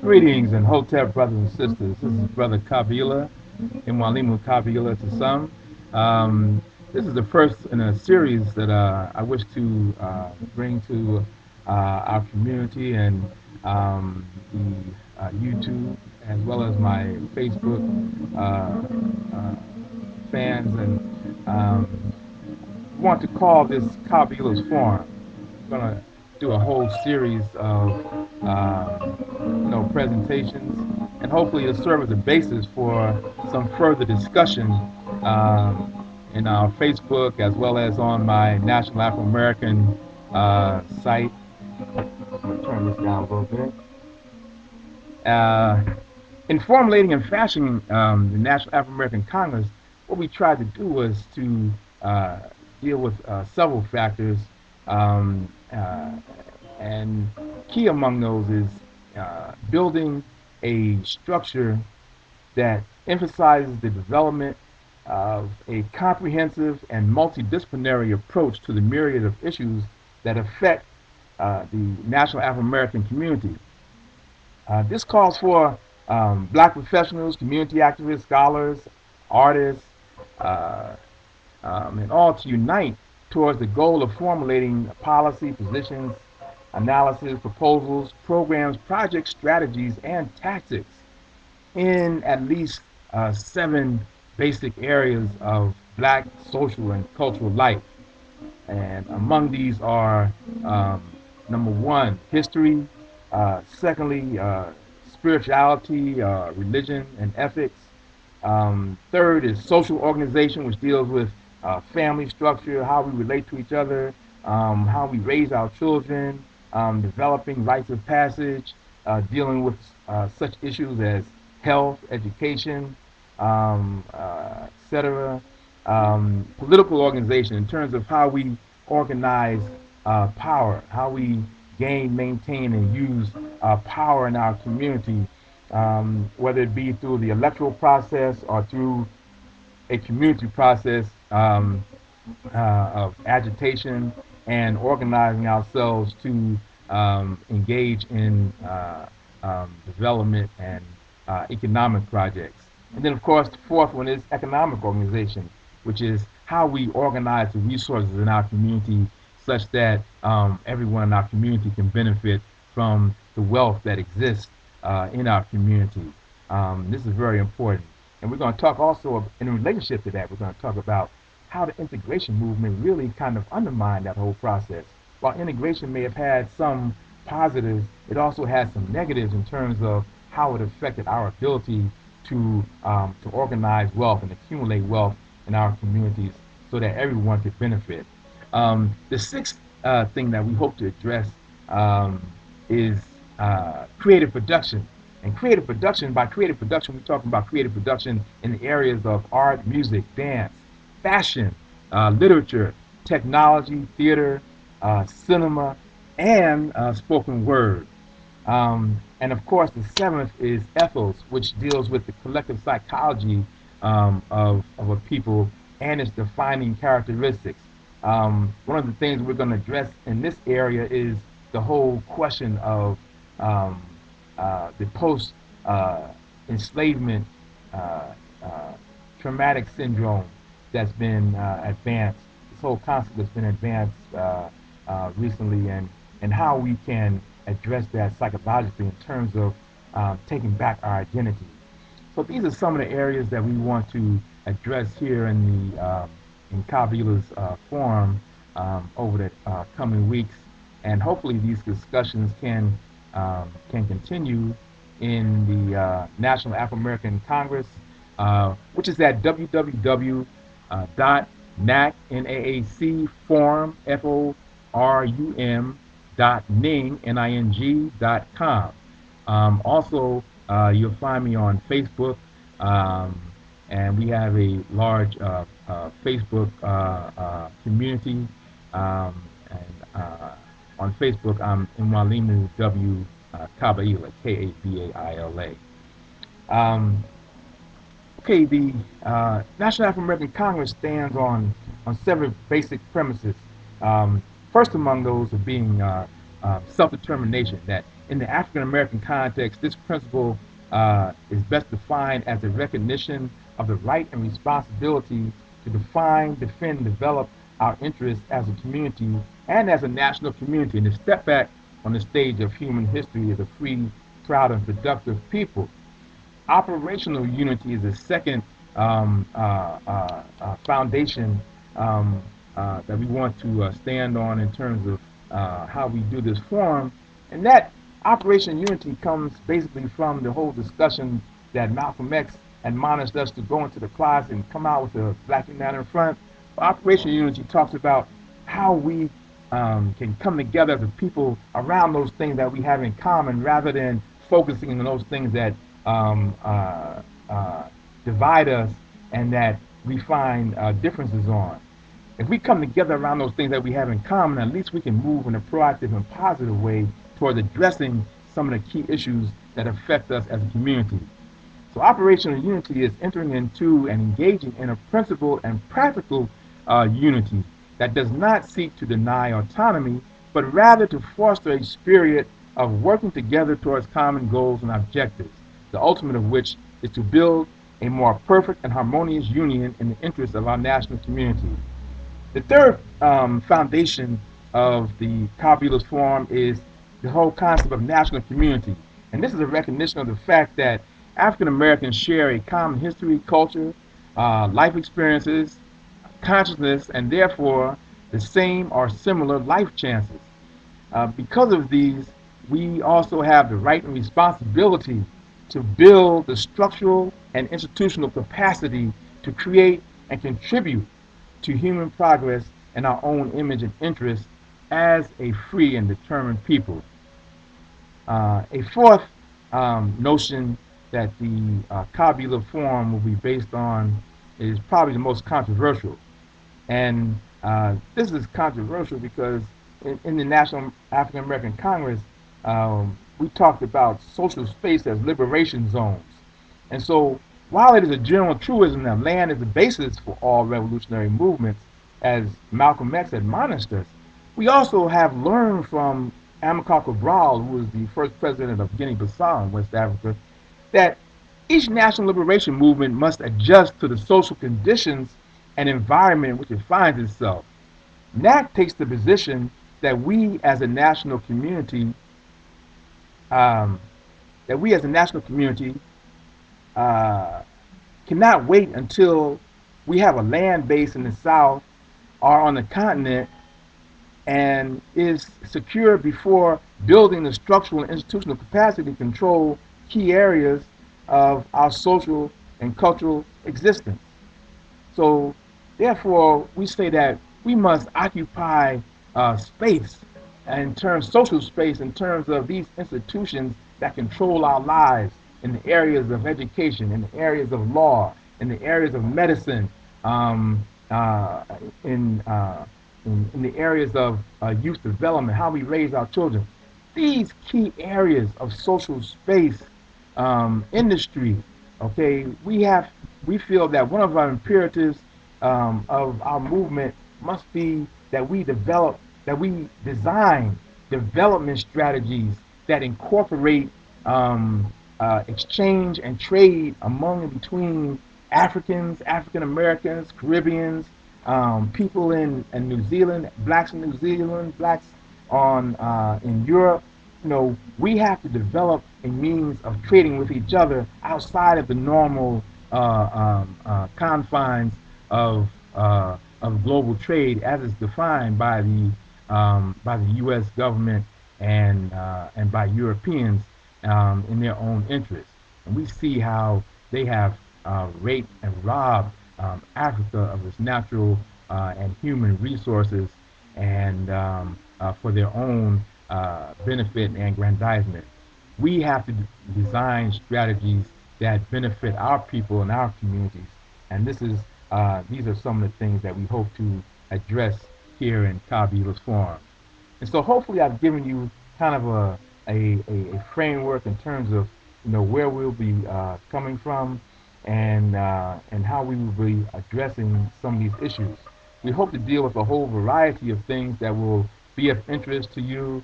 Greetings and Hotep brothers and sisters. This is Brother Kabaila, Imwalimu Kabaila to some. This is the first in a series that I wish to bring to our community and the YouTube, as well as my Facebook fans, and want to call this Kabaila's Forum. We're going to do a whole series of presentations, and hopefully it'll serve as a basis for some further discussion in our Facebook as well as on my National Afro American site. I'm going to turn this down a little bit. In formulating and fashioning the National Afro American Congress, what we tried to do was to deal with several factors, um, uh, and key among those is building a structure that emphasizes the development of a comprehensive and multidisciplinary approach to the myriad of issues that affect the national Afro-American community. This calls for black professionals, community activists, scholars, artists, uh, and all to unite towards the goal of formulating policy, positions, analysis, proposals, programs, projects, strategies, and tactics in at least 7 basic areas of black social and cultural life. And among these are number one, history, secondly, spirituality, religion, and ethics. Third is social organization, which deals with family structure, how we relate to each other, how we raise our children, developing rites of passage, dealing with such issues as health, education, etc. Political organization in terms of how we organize power, how we gain, maintain, and use power in our community, whether it be through the electoral process or through a community process of agitation and organizing ourselves to engage in development and economic projects. And then, of course, the fourth one is economic organization, which is how we organize the resources in our community such that everyone in our community can benefit from the wealth that exists in our community. This is very important. And we're going to talk also in relationship to that, we're going to talk about how the integration movement really kind of undermined that whole process. While integration may have had some positives, it also had some negatives in terms of how it affected our ability to organize wealth and accumulate wealth in our communities so that everyone could benefit. The sixth thing that we hope to address is creative production. And creative production, by creative production, we're talking about creative production in the areas of art, music, dance, fashion, literature, technology, theater, cinema, and spoken word. And of course, the seventh is ethos, which deals with the collective psychology of a people and its defining characteristics. One of the things we're going to address in this area is the whole question of the post enslavement traumatic syndrome that's been advanced. This whole concept has been advanced recently, and how we can address that psychologically in terms of taking back our identity. So these are some of the areas that we want to address here in the in Kabaila's forum over the coming weeks, and hopefully these discussions can continue in the National Afro American Congress, which is at www.nacforum.ning.com. Also, you'll find me on Facebook, and we have a large Facebook community. And on Facebook, I'm Mwalimu W. Kabaila, Kabaila. Okay, the National African American Congress stands on several basic premises. First among those are being self-determination, that In the African American context, this principle is best defined as the recognition of the right and responsibility to define, defend, and develop our interests as a community and as a national community, and to step back on the stage of human history as a free, proud, and productive people. Operational unity is the second foundation that we want to stand on in terms of how we do this forum. And that operational unity comes basically from the whole discussion that Malcolm X admonished us to go into the closet and come out with a Black United Front. Operational unity talks about how we can come together as a people around those things that we have in common rather than focusing on those things that um, uh, uh, divide us and that we find differences on. If we come together around those things that we have in common, at least we can move in a proactive and positive way towards addressing some of the key issues that affect us as a community. So operational unity is entering into and engaging in a principled and practical unity that does not seek to deny autonomy, but rather to foster a spirit of working together towards common goals and objectives, the ultimate of which is to build a more perfect and harmonious union in the interest of our national community. The third foundation of the Kabila's Forum is the whole concept of national community. And this is a recognition of the fact that African Americans share a common history, culture, life experiences, consciousness, and therefore the same or similar life chances. Because of these, we also have the right and responsibility to build the structural and institutional capacity to create and contribute to human progress and our own image and interest as a free and determined people. A fourth notion that the Kabila Forum will be based on is probably the most controversial. And this is controversial because in the National African American Congress, we talked about social space as liberation zones. And so, while it is a general truism that land is the basis for all revolutionary movements, as Malcolm X admonished us, we also have learned from Amilcar Cabral, who was the first president of Guinea-Bissau in West Africa, that each national liberation movement must adjust to the social conditions and environment in which it finds itself. NAC takes the position that we as a national community, um, that we as a national community uh, cannot wait until we have a land base in the South or on the continent and is secure before building the structural and institutional capacity to control key areas of our social and cultural existence. So, therefore, we say that we must occupy space in terms, social space, in terms of these institutions that control our lives in the areas of education, in the areas of law, in the areas of medicine, um, uh, in, uh, in the areas of youth development, how we raise our children. These key areas of social space, industry, okay, we feel that one of our imperatives of our movement must be that we design development strategies that incorporate exchange and trade among and between Africans, African Americans, Caribbeans, people in New Zealand, blacks in New Zealand, blacks on in Europe. You know, we have to develop a means of trading with each other outside of the normal confines of global trade as is defined by the U.S. government and by Europeans in their own interests. And we see how they have raped and robbed Africa of its natural and human resources and for their own benefit and aggrandizement. We have to design strategies that benefit our people and our communities. And these are some of the things that we hope to address here in Kabila's Forum. And so hopefully I've given you kind of a framework in terms of where we'll be coming from and how we will be addressing some of these issues. We hope to deal with a whole variety of things that will be of interest to you